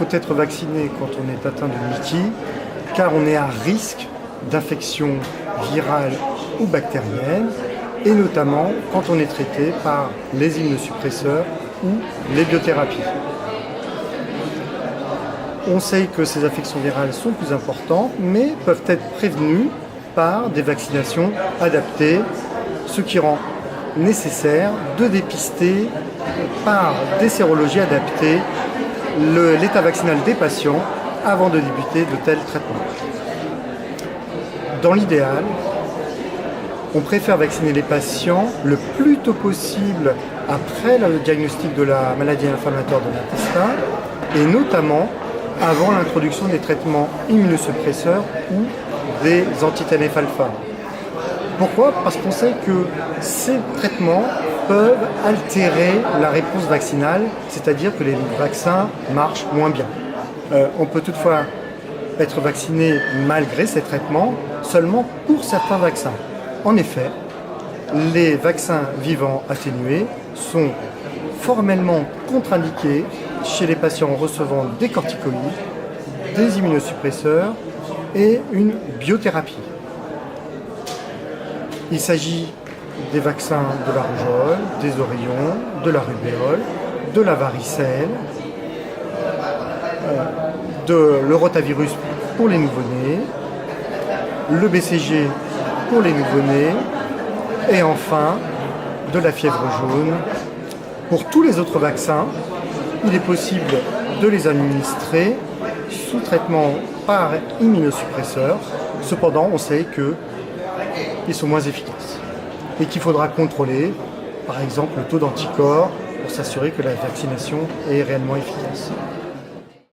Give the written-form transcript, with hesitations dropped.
faut être vacciné quand on est atteint de MICI, car on est à risque d'infection virale ou bactérienne, et notamment quand on est traité par les immunosuppresseurs ou les biothérapies. On sait que ces infections virales sont plus importantes, mais peuvent être prévenues par des vaccinations adaptées, ce qui rend nécessaire de dépister par des sérologies adaptées l'état vaccinal des patients avant de débuter de tels traitements. Dans l'idéal, on préfère vacciner les patients le plus tôt possible après le diagnostic de la maladie inflammatoire de l'intestin et notamment avant l'introduction des traitements immunosuppresseurs ou des anti-TNF-alpha. Pourquoi? Parce qu'on sait que ces traitements peuvent altérer la réponse vaccinale, c'est-à-dire que les vaccins marchent moins bien. On peut toutefois être vacciné malgré ces traitements, seulement pour certains vaccins. En effet, les vaccins vivants atténués sont formellement contre-indiqués chez les patients recevant des corticoïdes, des immunosuppresseurs et une biothérapie. Il s'agit des vaccins de la rougeole, des oreillons, de la rubéole, de la varicelle, de l'eurotavirus pour les nouveau-nés, le BCG pour les nouveau-nés et enfin de la fièvre jaune. Pour tous les autres vaccins, il est possible de les administrer sous traitement par immunosuppresseur. Cependant, on sait qu'ils sont moins efficaces et qu'il faudra contrôler, par exemple, le taux d'anticorps pour s'assurer que la vaccination est réellement efficace.